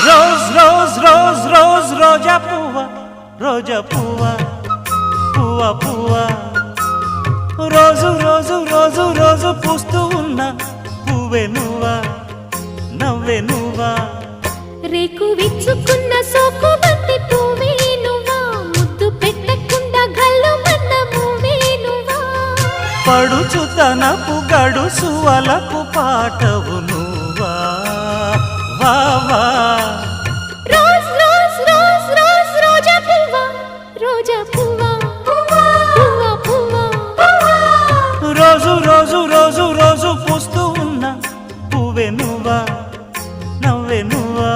Rose rose rose rose రోజా పువ్వా, రోజా పువ్వా, పువ్వా పువ్వా. రోజు రోజు రోజు రోజు పూస్తూ ఉన్న పువ్వే నువ్వా, నవ్వే నువ్వా. రేకు విచ్చుకున్న సోకు బంతి పువ్వే నువ్వా, ముద్దు పెట్టకుండా గల్లు మన్న పువ్వే నువ్వా. పడుచుతనపు గడుసువలకు పాటవు నువ్వా, వా వా. రోజ్ రోజ్ రోజ్ రోజ్ రోజా పువ్వా, రోజా పువ్వా, పువ్వా పువ్వా. రోజు రోజు రోజు రోజు పూస్తూ ఉన్న పువ్వే నువ్వా, నవ్వే నువ్వా.